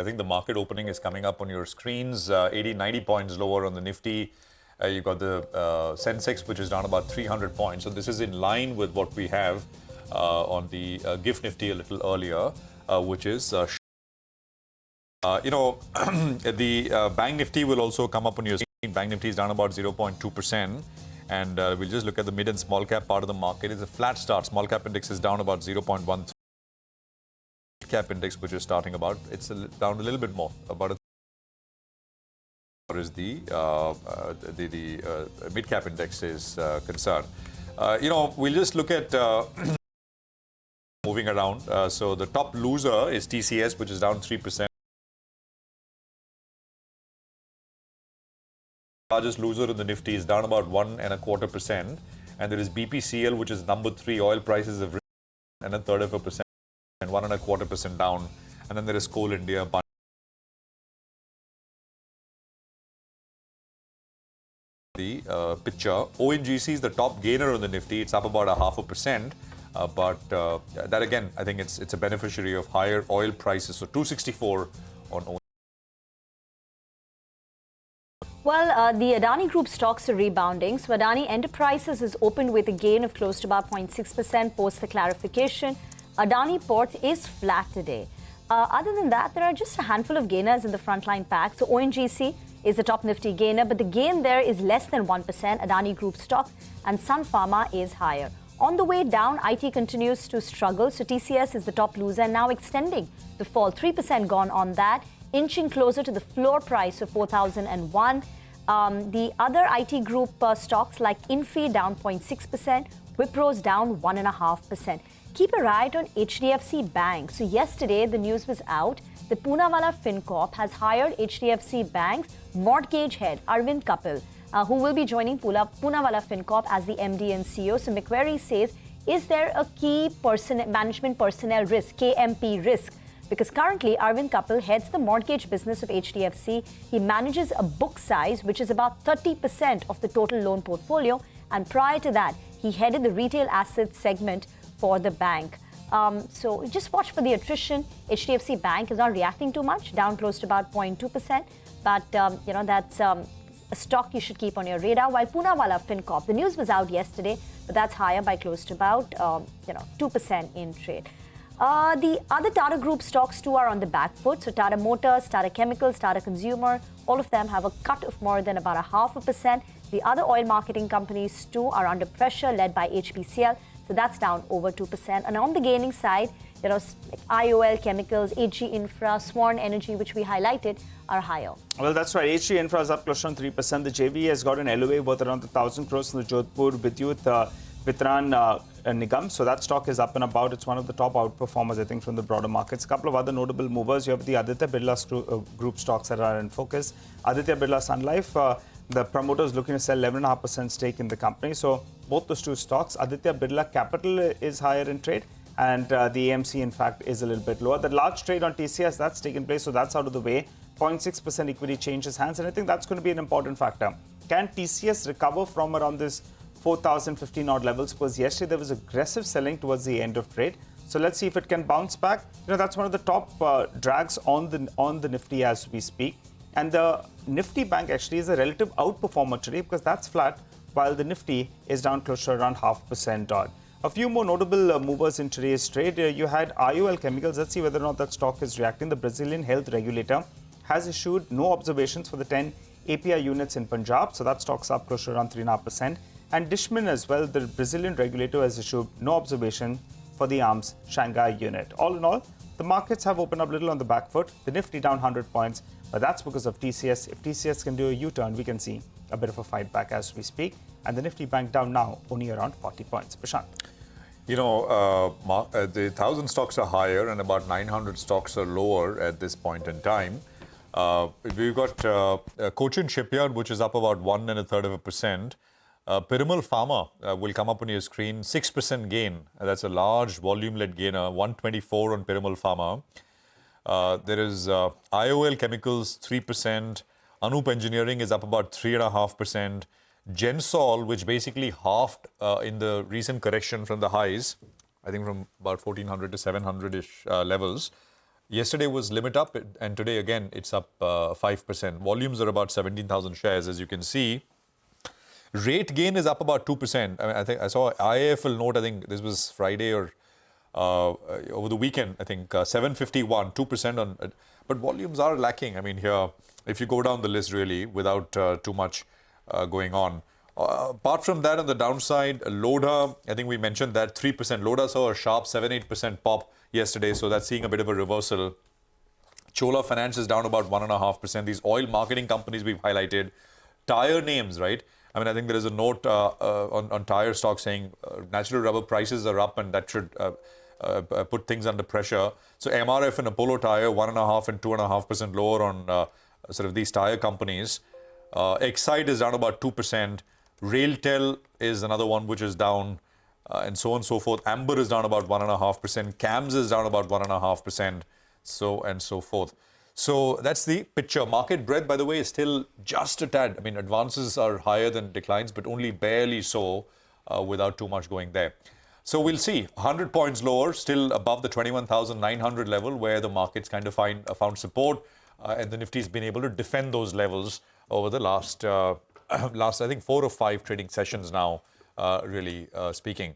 think the market opening is coming up on your screens. 80, 90 points lower on the Nifty. You've got the Sensex, which is down about 300 points. So this is in line with what we have on the GIFT Nifty a little earlier, which is the Bank Nifty will also come up on your screen. Bank Nifty is down about 0.2%. And we'll just look at the mid and small cap part of the market. It's a flat start. Small cap index is down about 0.13. Cap index, which is starting about, it's down a little bit more. About as the mid cap index is concerned. We'll just look at moving around. So the top loser is TCS, which is down 3%. Largest loser in the Nifty is down about 1.25%, and there is BPCL, which is number 3. Oil prices have risen and a third of a percent, and 1.25% down. And then there is Coal India. The picture. ONGC is the top gainer on the Nifty. It's up about 0.5%, but that again, I think it's a beneficiary of higher oil prices. So 264 on ONGC. Well, the Adani Group stocks are rebounding. So Adani Enterprises is opened with a gain of close to about 0.6% post the clarification. Adani Port is flat today. Other than that, there are just a handful of gainers in the frontline pack. So ONGC is the top Nifty gainer, but the gain there is less than 1%. Adani Group stocks and Sun Pharma is higher. On the way down, IT continues to struggle. So TCS is the top loser, now extending the fall. 3% gone on that, inching closer to the floor price of 4,001. The other IT group stocks like Infi down 0.6%, Wipro's down 1.5%. Keep a eye on HDFC Bank. So yesterday the news was out that Poonawalla Fincorp has hired HDFC Bank's mortgage head Arvind Kapil, who will be joining Poonawalla Fincorp as the MD and CEO. So Macquarie says, is there a key management personnel risk, KMP risk? Because currently, Arvind Kapil heads the mortgage business of HDFC. He manages a book size, which is about 30% of the total loan portfolio. And prior to that, he headed the retail assets segment for the bank. So just watch for the attrition. HDFC Bank is not reacting too much, down close to about 0.2%. But, that's a stock you should keep on your radar. While Poonawalla Fincorp, the news was out yesterday, but that's higher by close to about, 2% in trade. The other Tata Group stocks too are on the back foot. So Tata Motors, Tata Chemicals, Tata Consumer, all of them have a cut of more than about 0.5%. The other oil marketing companies too are under pressure, led by HPCL. So that's down over 2%. And on the gaining side, IOL Chemicals, HG Infra, Swan Energy, which we highlighted, are higher. Well, that's right. HG Infra is up close to 3%. The JV has got an LOA worth around 1,000 crores in the Jodhpur Vidyut Vitran Nigam. So that stock is up and about. It's one of the top outperformers, I think, from the broader markets. A couple of other notable movers. You have the Aditya Birla Group stocks that are in focus. Aditya Birla Sun Life, the promoter is looking to sell 11.5% stake in the company. So both those two stocks, Aditya Birla Capital is higher in trade, and the AMC, in fact, is a little bit lower. The large trade on TCS, that's taken place, so that's out of the way. 0.6% equity changes hands, and I think that's going to be an important factor. Can TCS recover from around this 4,015 odd levels? Because yesterday there was aggressive selling towards the end of trade. So let's see if it can bounce back. That's one of the top drags on the Nifty as we speak. And the Nifty Bank actually is a relative outperformer today because that's flat, while the Nifty is down close to around 0.5% odd. A few more notable movers in today's trade. You had IOL Chemicals. Let's see whether or not that stock is reacting. The Brazilian health regulator has issued no observations for the 10 API units in Punjab. So that stock's up close to around 3.5%. And Dishman as well, the Brazilian regulator, has issued no observation for the ARMS Shanghai unit. All in all, the markets have opened up a little on the back foot. The Nifty down 100 points, but that's because of TCS. If TCS can do a U-turn, we can see a bit of a fight back as we speak. And the Nifty Bank down now only around 40 points. Prashant. The 1,000 stocks are higher and about 900 stocks are lower at this point in time. We've got Cochin Shipyard, which is up about 1.33%. Piramal Pharma will come up on your screen, 6% gain. That's a large volume-led gainer, 124 on Piramal Pharma. There is IOL Chemicals, 3%. Anup Engineering is up about 3.5%. Gensol, which basically halved in the recent correction from the highs, I think from about 1,400 to 700-ish levels, Yesterday was limit up, and today again it's up 5%. Volumes are about 17,000 shares, as you can see. Rate gain is up about 2%. I mean, I think I saw IIFL note. I think this was Friday or over the weekend. I think 751, 2% on. But volumes are lacking. I mean, here, if you go down the list, really, without too much going on. Apart from that, on the downside, Lodha, I think we mentioned that 3%. Lodha saw a sharp 7-8% pop yesterday, so that's seeing a bit of a reversal. Chola Finance is down about 1.5%. These oil marketing companies we've highlighted, tire names, right? I mean, I think there is a note on tire stock saying natural rubber prices are up, and that should put things under pressure. So MRF and Apollo Tyre 1.5% and 2.5% lower on sort of these tire companies. Exide is down about 2%. Railtel is another one which is down, and so on and so forth. Amber is down about 1.5%. CAMS is down about 1.5%, so and so forth. So that's the picture. Market breadth, by the way, is still just a tad. I mean, advances are higher than declines, but only barely so without too much going there. So we'll see. 100 points lower, still above the 21,900 level, where the markets kind of found support, and the Nifty's been able to defend those levels over the last I think 4 or 5 trading sessions now, really speaking.